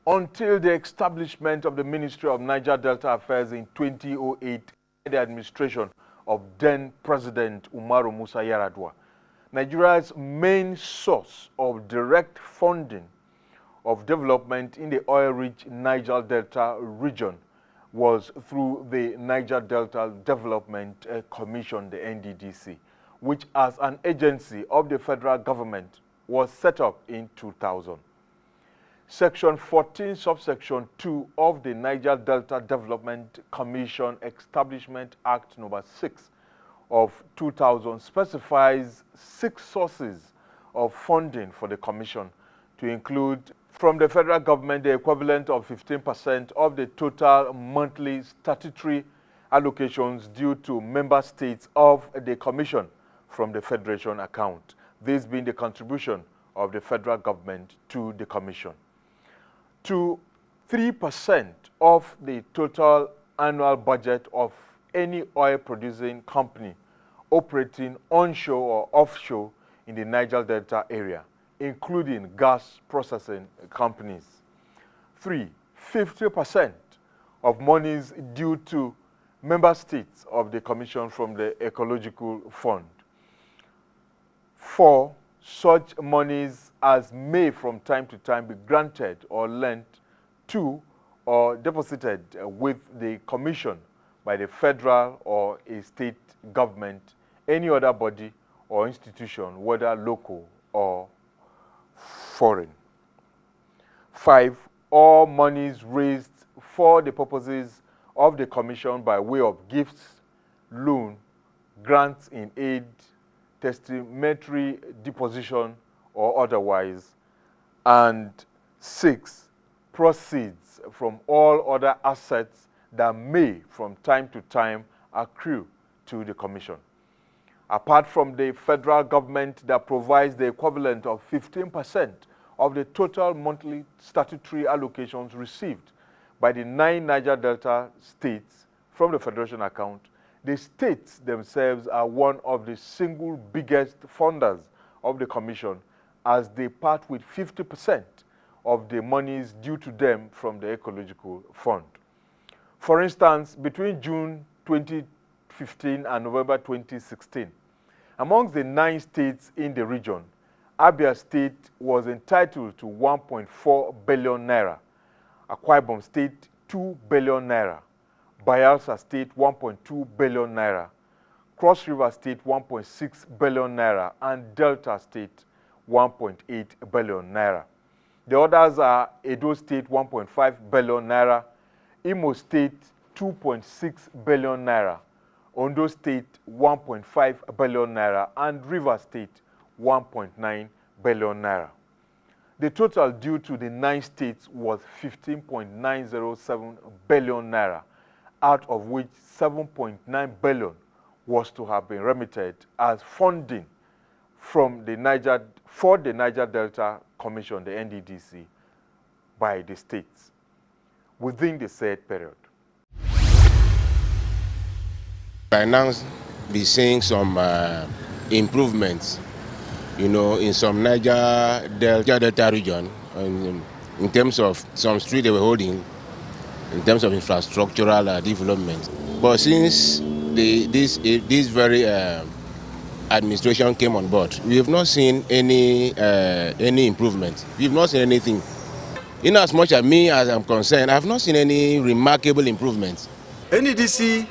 Until the establishment of the Ministry of Niger Delta Affairs in 2008, the administration of then President Umaru Musa Yar'Adua, Nigeria's main source of direct funding of development in the oil-rich Niger Delta region was through the Niger Delta Development Commission, the Nddc, which as an agency of the federal government was set up in 2000. Section 14, subsection 2 of the Niger Delta Development Commission Establishment Act No. 6 of 2000 specifies 6 sources of funding for the commission, to include from the federal government the equivalent of 15% of the total monthly statutory allocations due to member states of the commission from the federation account, this being the contribution of the federal government to the commission, to 3% of the total annual budget of any oil-producing company operating onshore or offshore in the Niger Delta area, including gas processing companies. 3, 50% of monies due to member states of the commission from the Ecological Fund. 4, such monies as may from time to time be granted or lent to or deposited with the commission by the federal or a state government, any other body or institution, whether local or foreign. 5, all monies raised for the purposes of the commission by way of gifts, loan, grants in aid, testamentary deposition or otherwise. And 6, proceeds from all other assets that may from time to time accrue to the commission. Apart from the federal government that provides the equivalent of 15% of the total monthly statutory allocations received by the 9 Niger Delta states from the federation account, the states themselves are one of the single biggest funders of the commission, as they part with 50% of the monies due to them from the Ecological Fund. For instance, between June 2015 and November 2016, amongst the 9 states in the region, ABIA State was entitled to 1.4 billion naira, AKWA IBOM State 2 billion naira, BAYELSA State 1.2 billion naira, Cross River State 1.6 billion naira, and Delta State 1.8 billion naira. The others are Edo State 1.5 billion naira, Imo State 2.6 billion naira, ONDO State 1.5 billion naira, and River State 1.9 billion naira. The total due to the 9 states was 15.907 billion naira, out of which 7.9 billion was to have been remitted as funding from the Niger Delta Commission, the Nddc, by the states within the said period. By now, be seeing some improvements, in some Niger Delta region, in terms of some street they were holding, in terms of infrastructural development. But since this very administration came on board, we have not seen any improvement. We have not seen anything. In as much as me as I'm concerned, I have not seen any remarkable improvements. Nddc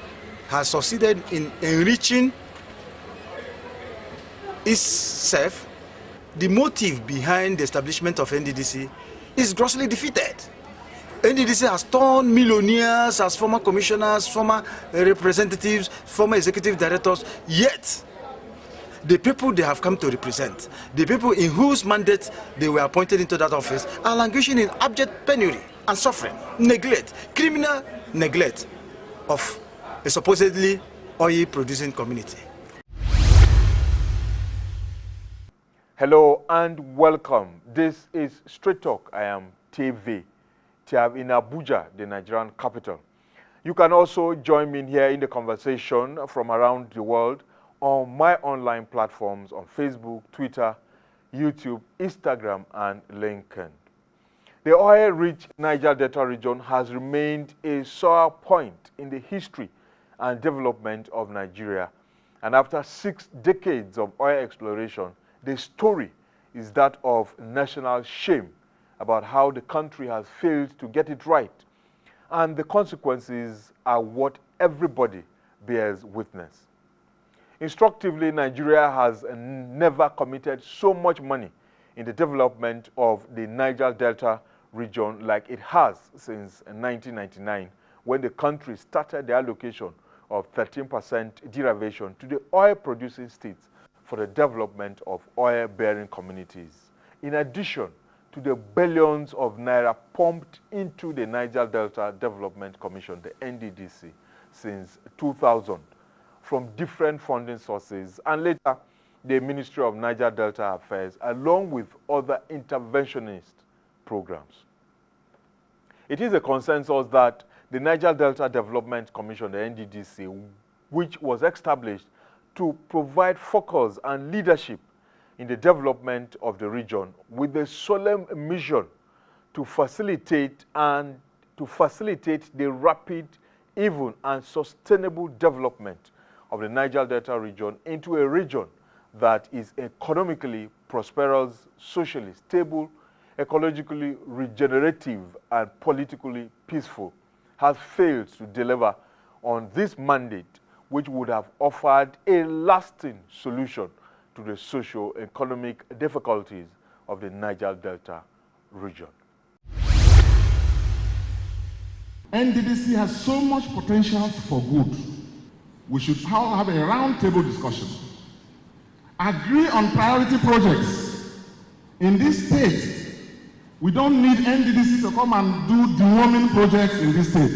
has succeeded in enriching itself. The motive behind the establishment of Nddc is grossly defeated. Nddc has turned millionaires as former commissioners, former representatives, former executive directors, yet the people they have come to represent, the people in whose mandate they were appointed into that office, are languishing in abject penury and suffering, neglect, criminal neglect of a supposedly oil-producing community. Hello and welcome. This is Straight Talk. I am TV in Abuja, the Nigerian capital. You can also join me here in the conversation from around the world on my online platforms on Facebook, Twitter, YouTube, Instagram, and LinkedIn. The oil-rich Niger Delta region has remained a sore point in the history and development of Nigeria. And after 6 decades of oil exploration, the story is that of national shame about how the country has failed to get it right. And the consequences are what everybody bears witness. Instructively, Nigeria has never committed so much money in the development of the Niger Delta region like it has since 1999, when the country started the allocation of 13% derivation to the oil-producing states for the development of oil-bearing communities, in addition to the billions of naira pumped into the Niger Delta Development Commission, the Nddc, since 2000 from different funding sources, and later the Ministry of Niger Delta Affairs, along with other interventionist programs. It is a consensus that the Niger Delta Development Commission, the Nddc, which was established to provide focus and leadership in the development of the region with the solemn mission to facilitate the rapid, even and sustainable development of the Niger Delta region into a region that is economically prosperous, socially stable, ecologically regenerative, and politically peaceful, has failed to deliver on this mandate, which would have offered a lasting solution to the socio-economic difficulties of the Niger Delta region. NDDC has so much potential for good. We should have a round-table discussion. Agree on priority projects. In this state, we don't need NDDC to come and do deworming projects in this state.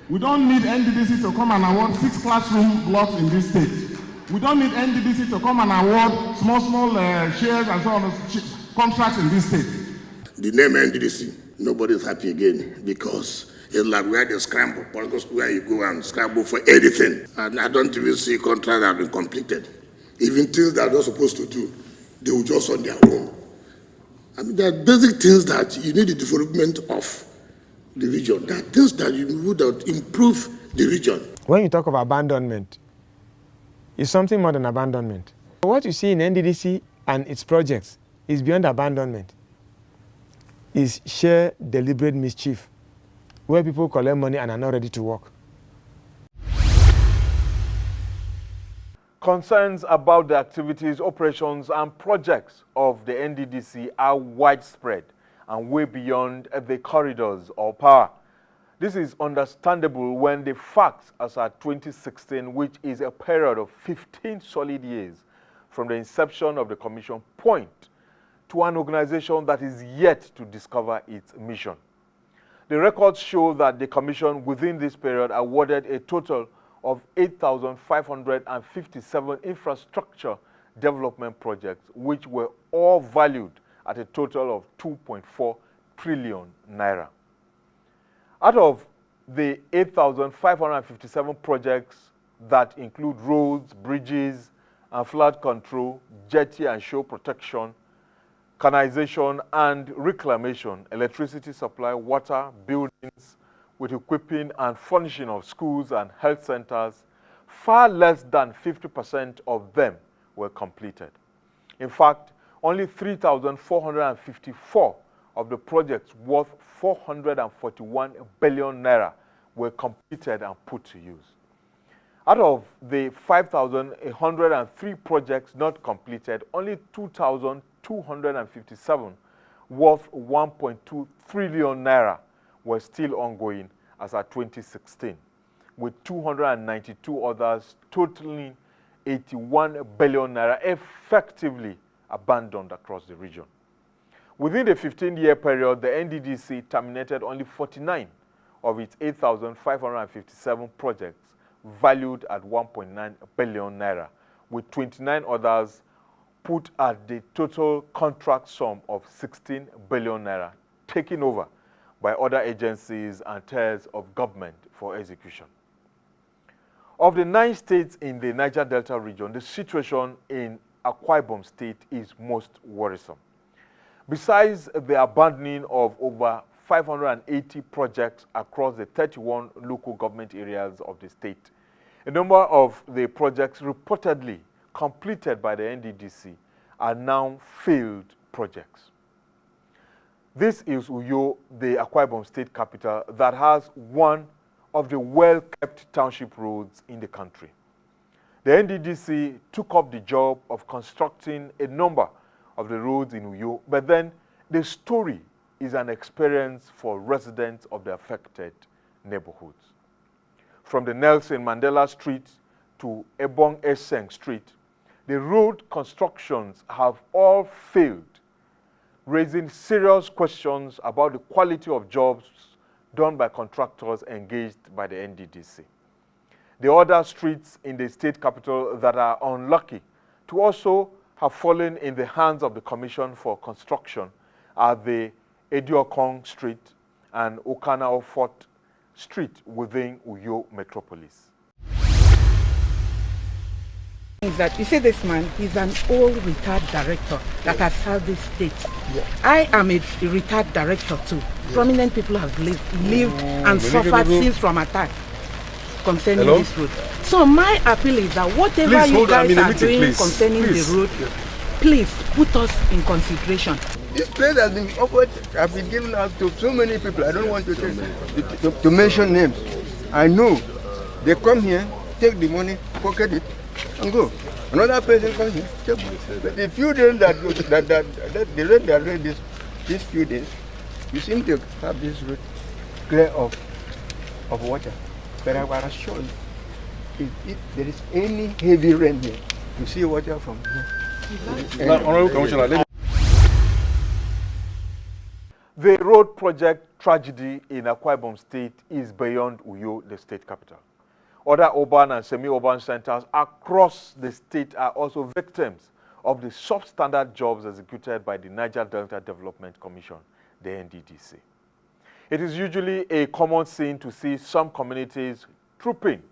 We don't need NDDC to come and award 6 classroom blocks in this state. We don't need NDDC to come and award small shares and so on, contracts in this state. The name NDDC, nobody's happy again because it's like where they scramble, because where you go and scramble for anything. And I don't even see contracts that have been completed. Even things that they're supposed to do, they will just on their own. I mean, there are basic things that you need the development of the region. There are things that you would improve the region. When you talk of abandonment, it's something more than abandonment. What you see in NDDC and its projects is beyond abandonment. It's sheer deliberate mischief, where people collect money and are not ready to work. Concerns about the activities, operations, and projects of the Nddc are widespread and way beyond the corridors of power. This is understandable when the facts as at 2016, which is a period of 15 solid years from the inception of the commission, point to an organization that is yet to discover its mission. The records show that the commission within this period awarded a total of 8,557 infrastructure development projects, which were all valued at a total of 2.4 trillion naira. Out of the 8,557 projects that include roads, bridges, and flood control, jetty and shore protection, canalization and reclamation, electricity supply, water, buildings, with equipping and furnishing of schools and health centers, far less than 50% of them were completed. In fact, only 3,454 of the projects worth 441 billion naira were completed and put to use. Out of the 5,103 projects not completed, only 2,257 worth 1.2 trillion naira were still ongoing as at 2016, with 292 others totaling 81 billion naira effectively abandoned across the region. Within the 15-year period, the Nddc terminated only 49 of its 8,557 projects valued at 1.9 billion naira, with 29 others put at the total contract sum of 16 billion naira, taken over by other agencies and tiers of government for execution. Of the 9 states in the Niger Delta region, the situation in AKWA State is most worrisome. Besides the abandoning of over 580 projects across the 31 local government areas of the state, a number of the projects reportedly completed by the NDDC are now failed projects. This is Uyo, the Akwa Ibom state capital, that has one of the well-kept township roads in the country. The NDDC took up the job of constructing a number of the roads in Uyo, but then the story is an experience for residents of the affected neighborhoods. From the Nelson Mandela Street to Ebong Eseng Street, the road constructions have all failed, raising serious questions about the quality of jobs done by contractors engaged by the NDDC. The other streets in the state capital that are unlucky to also have fallen in the hands of the Commission for Construction are the Ediokong Street and Okana Fort Street within Uyo Metropolis. Is that you see this man, he's an old retired director that has served this state. Yeah. I am a retired director too. Yeah. Prominent people have lived and suffered since from attack concerning this road. So my appeal is that whatever you guys are doing concerning the road, please put us in consideration. This place has been offered, have been given out to so many people. I don't want to mention names. I know they come here, take the money, pocket it, and go. Another person comes here, take it. But the few days the road that read these few days, you seem to have this road clear of water. But I was assured, if there is any heavy rain here, you see water from here. Honorable Commissioner, the road project tragedy in Akwa Ibom State is beyond Uyo, the state capital. Other urban and semi-urban centers across the state are also victims of the substandard jobs executed by the Niger Delta Development Commission, the NDDC. It is usually a common scene to see some communities trooping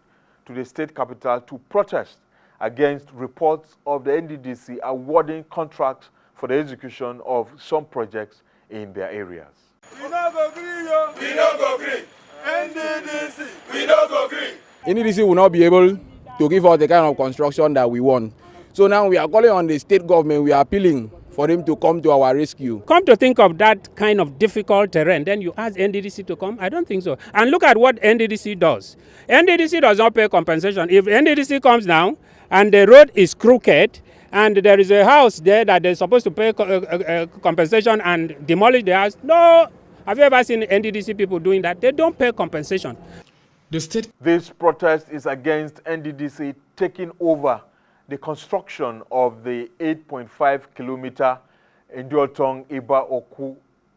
to the state capital to protest against reports of the NDDC awarding contracts for the execution of some projects in their areas. We no go green, yo. We no go green. NDDC, we no go green. NDDC will not be able to give us the kind of construction that we want. So now we are calling on the state government, we are appealing for them to come to our rescue. Come to think of that kind of difficult terrain, then you ask NDDC to come? I don't think so. And look at what NDDC does. NDDC does not pay compensation. If NDDC comes now and the road is crooked, and there is a house there that they're supposed to pay compensation and demolish the house. No! Have you ever seen NDDC people doing that? They don't pay compensation. This protest is against NDDC taking over the construction of the 8.5 kilometer Ndiotong Iba-Oku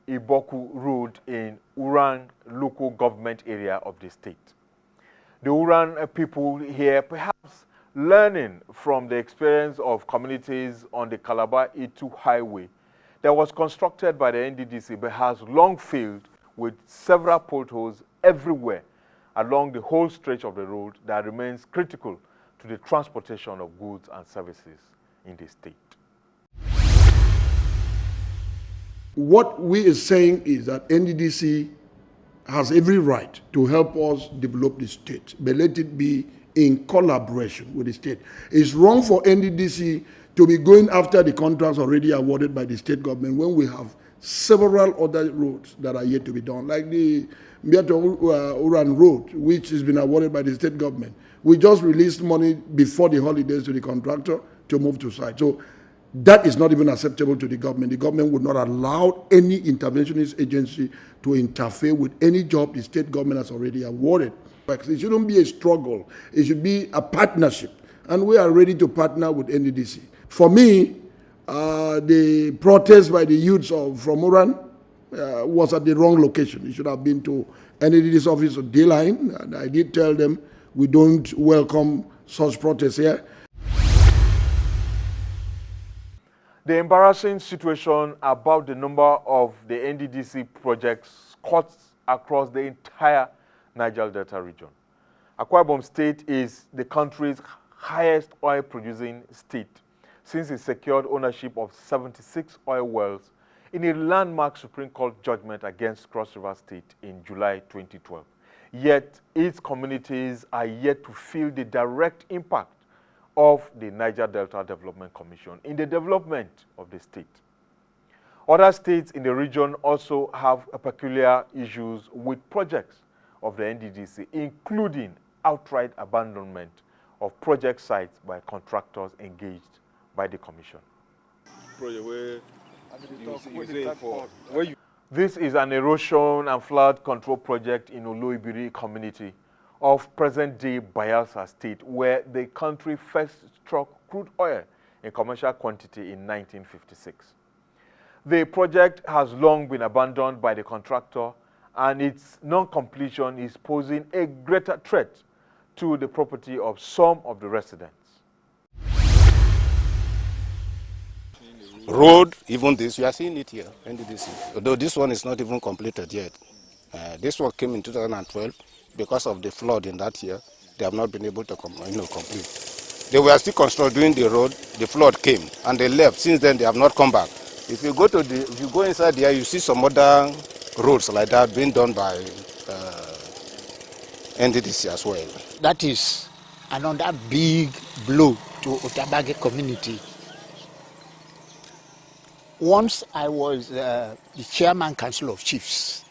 Iboku road in Uran local government area of the state. The Uran people here perhaps learning from the experience of communities on the Calabar-Itu highway that was constructed by the NDDC but has long failed with several potholes everywhere along the whole stretch of the road that remains critical to the transportation of goods and services in the state. What we are saying is that NDDC has every right to help us develop the state, but let it be in collaboration with the state. It's wrong for NDDC to be going after the contracts already awarded by the state government when we have several other roads that are yet to be done, like the Mbiato-Uran road, which has been awarded by the state government. We just released money before the holidays to the contractor to move to site. So that is not even acceptable to the government. The government would not allow any interventionist agency to interfere with any job the state government has already awarded. It shouldn't be a struggle. It should be a partnership. And we are ready to partner with NDDC. For me, the protest by the youths from Uran was at the wrong location. It should have been to NDDC's office of D-Line. And I did tell them we don't welcome such protests here. The embarrassing situation about the number of the NDDC projects cuts across the entire Niger Delta region. Akwa Ibom State is the country's highest oil-producing state since it secured ownership of 76 oil wells in a landmark Supreme Court judgment against Cross River State in July 2012. Yet, its communities are yet to feel the direct impact of the Niger Delta Development Commission in the development of the state. Other states in the region also have peculiar issues with projects of the NDDC, including outright abandonment of project sites by contractors engaged by the Commission. This is an erosion and flood control project in Oloibiri community of present-day Bayelsa State, where the country first struck crude oil in commercial quantity in 1956. The project has long been abandoned by the contractor, and its non-completion is posing a greater threat to the property of some of the residents. Road, even this, we are seeing it here, NDDC. Although this one is not even completed yet. This one came in 2012 because of the flood in that year. They have not been able to complete. They were still constructing the road. The flood came and they left. Since then, they have not come back. If you go inside there, you see some other roads like that being done by NDDC as well. That is another big blow to Otabage community. Once I was the chairman council of chiefs,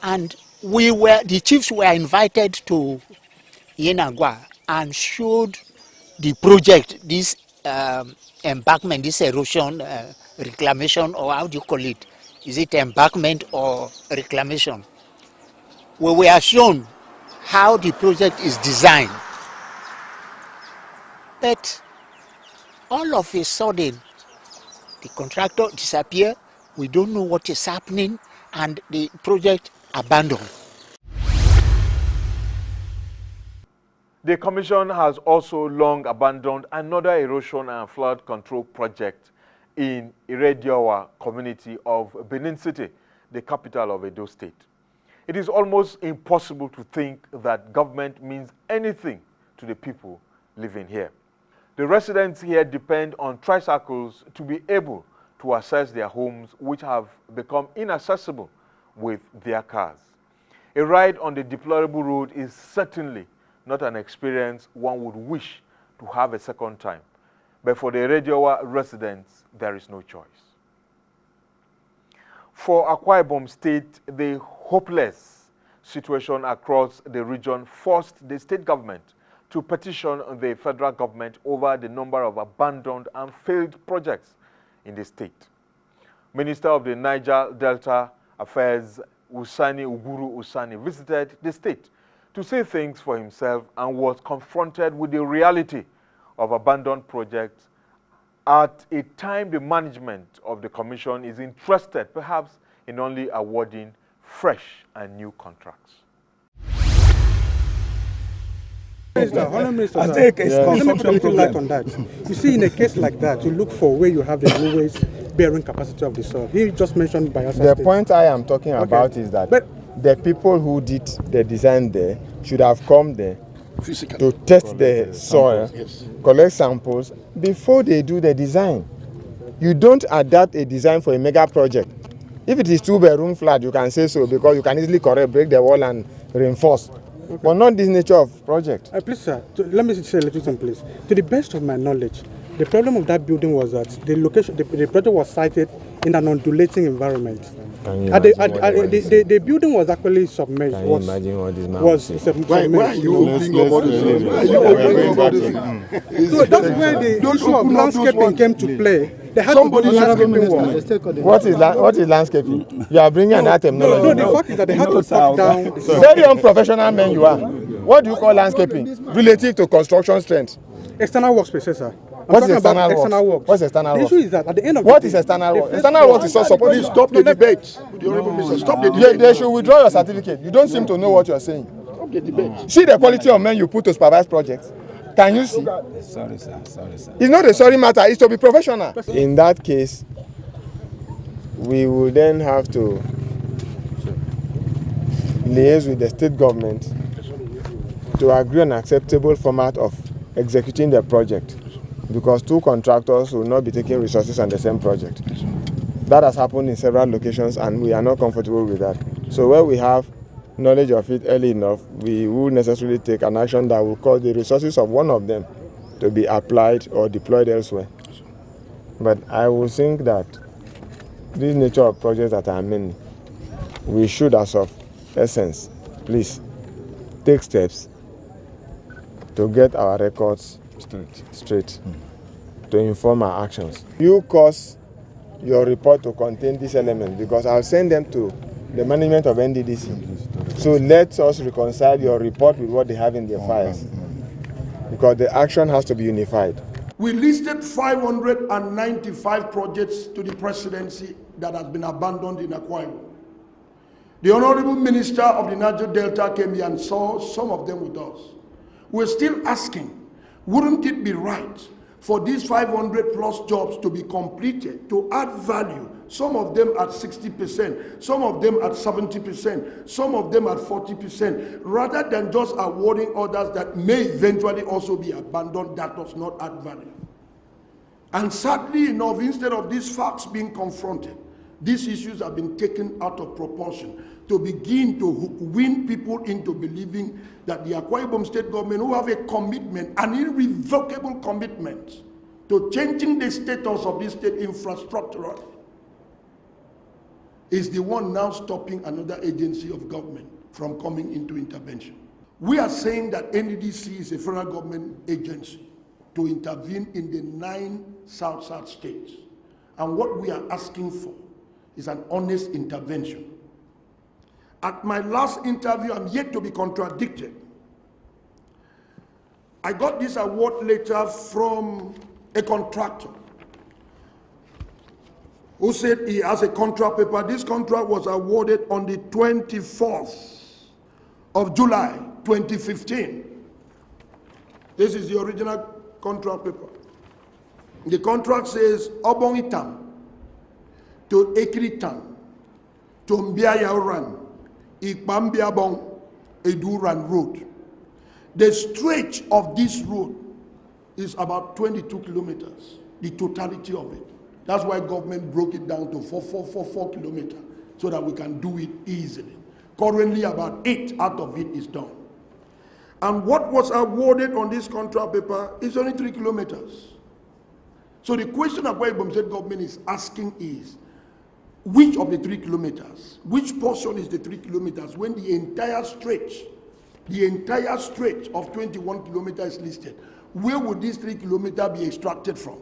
and the chiefs were invited to Yenagwa and showed the project, this embankment, this erosion reclamation, or how do you call it? Is it embankment or reclamation? We were shown how the project is designed. But all of a sudden, the contractor disappeared, we don't know what is happening, and the project abandoned. The Commission has also long abandoned another erosion and flood control project in Irediowa community of Benin City, the capital of Edo State. It is almost impossible to think that government means anything to the people living here. The residents here depend on tricycles to be able to access their homes, which have become inaccessible with their cars. A ride on the deplorable road is certainly not an experience one would wish to have a second time. But for the Irediowa residents, there is no choice. For AKWA IBOM State, the hopeless situation across the region forced the state government to petition the federal government over the number of abandoned and failed projects in the state. Minister of the Niger Delta Affairs, Usani Uguru Usani, visited the state to say things for himself and was confronted with the reality of abandoned projects at a time the management of the commission is interested perhaps in only awarding fresh and new contracts. Let me put a little light on that. You see, in a case like that, you look for where you have the lowest bearing capacity of the soil. He just mentioned Bayelsa The State. point I am talking about is that the people who did the design there should have come there to test the soil, collect samples before they do the design. You don't adapt a design for a mega project. If it is 2-bedroom flat, you can say so because you can easily correct, break the wall and reinforce. Okay. But not this nature of project. Please, sir, let me say a little something, please. To the best of my knowledge, the problem of that building was that the location, the project was sited in an undulating environment. The building was actually submerged. Can you imagine what this man submerged. Why are you opening about this? So that's where the issue of landscaping came to play. They had to do landscaping work. What is landscaping? You are bringing another terminology. No, the fact is that they had to cut down. Very unprofessional men you are. What do you call landscaping? Relative to construction strength. External workspaces, sir. What's external work? What's external work? The issue is that at the end of what is external work? External work is not supposed to stop the debate. Stop the debate. They should withdraw your certificate. You don't seem to know what you are saying. Stop the debate. See the quality of men you put to supervise projects. Can you see? Sorry, sir. It's not a sorry matter. It's to be professional. In that case, we will then have to liaise with the state government to agree on an acceptable format of executing the project, because two contractors will not be taking resources on the same project. That has happened in several locations and we are not comfortable with that. So where we have knowledge of it early enough, we will necessarily take an action that will cause the resources of one of them to be applied or deployed elsewhere. But I would think that this nature of projects that are many, we should, as of essence, please take steps to get our records straight, to inform our actions. You cause your report to contain these elements because I'll send them to the management of NDDC. So let us reconcile your report with what they have in their files, because the action has to be unified. We listed 595 projects to the presidency that has been abandoned in AKWA IBOM. The Honorable Minister of the Niger Delta came here and saw some of them with us. We're still asking, wouldn't it be right for these 500 plus jobs to be completed, to add value, some of them at 60%, some of them at 70%, some of them at 40%, rather than just awarding others that may eventually also be abandoned that does not add value. And sadly enough, instead of these facts being confronted, these issues have been taken out of proportion to begin to win people into believing that the AKWA IBOM state government, who have a commitment, an irrevocable commitment to changing the status of this state infrastructurally, is the one now stopping another agency of government from coming into intervention. We are saying that Nddc is a federal government agency to intervene in the 9 South-South states. And what we are asking for is an honest intervention. At my last interview, I'm yet to be contradicted. I got this award letter from a contractor who said he has a contract paper. This contract was awarded on the 24th of July, 2015. This is the original contract paper. The contract says, Obongitam to Ekritan to Mbiayaran, Ikbambiabong, Eduran Road. The stretch of this road is about 22 kilometers, the totality of it. That's why government broke it down to 4 kilometers so that we can do it easily. Currently, about 8 out of it is done. And what was awarded on this contract paper is only 3 kilometers. So the question of why IBOM state government is asking is, which of the 3 kilometers, which portion is the 3 kilometers when the entire stretch of 21 kilometers is listed? Where would this 3 kilometers be extracted from?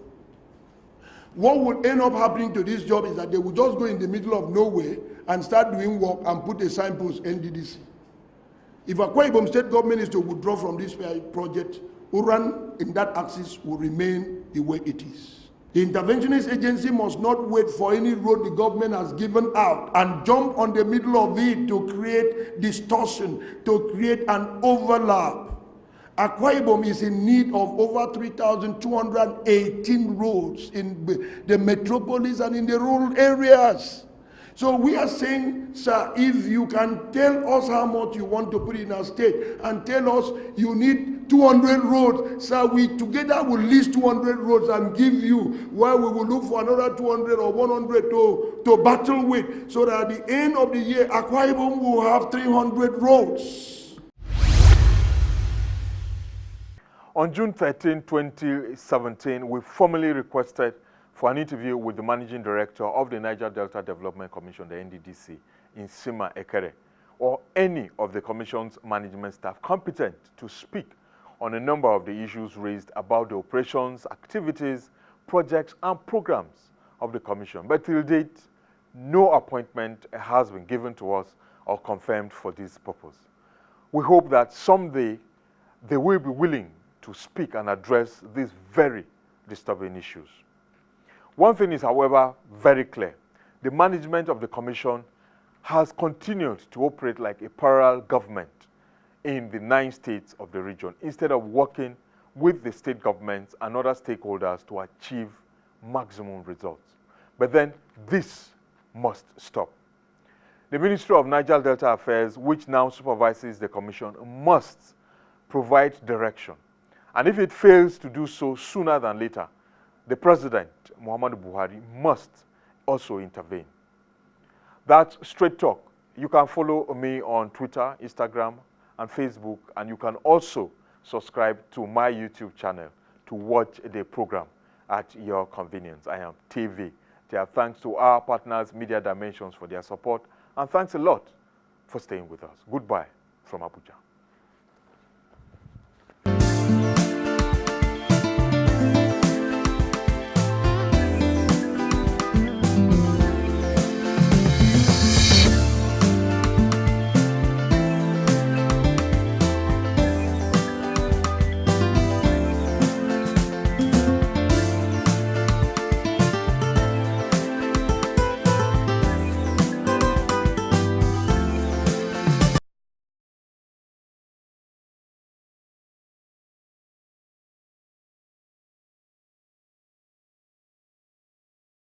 What would end up happening to this job is that they would just go in the middle of nowhere and start doing work and put a signpost Nddc. If AKWA IBOM state government is to withdraw from this project, Uran in that axis will remain the way it is. The interventionist agency must not wait for any road the government has given out and jump on the middle of it to create distortion, to create an overlap. AKWA IBOM is in need of over 3,218 roads in the metropolis and in the rural areas. So we are saying, sir, if you can tell us how much you want to put in our state and tell us you need 200 roads, sir, we together will list 200 roads and give you, while we will look for another 200 or 100 to battle with, so that at the end of the year, AKWA IBOM will have 300 roads. On June 13, 2017, we formally requested for an interview with the Managing Director of the Niger Delta Development Commission, the NDDC, in Sima Ekere, or any of the Commission's management staff competent to speak on a number of the issues raised about the operations, activities, projects, and programs of the Commission. But till date, no appointment has been given to us or confirmed for this purpose. We hope that someday they will be willing to speak and address these very disturbing issues. One thing is, however, very clear. The management of the Commission has continued to operate like a parallel government in the 9 states of the region, instead of working with the state governments and other stakeholders to achieve maximum results. But then this must stop. The Ministry of Niger Delta Affairs, which now supervises the Commission, must provide direction. And if it fails to do so sooner than later, the President, Muhammadu Buhari, must also intervene. That's Straight Talk. You can follow me on Twitter, Instagram, and Facebook, and you can also subscribe to my YouTube channel to watch the program at your convenience. I am TV. Thanks to our partners, Media Dimensions, for their support, and thanks a lot for staying with us. Goodbye from Abuja.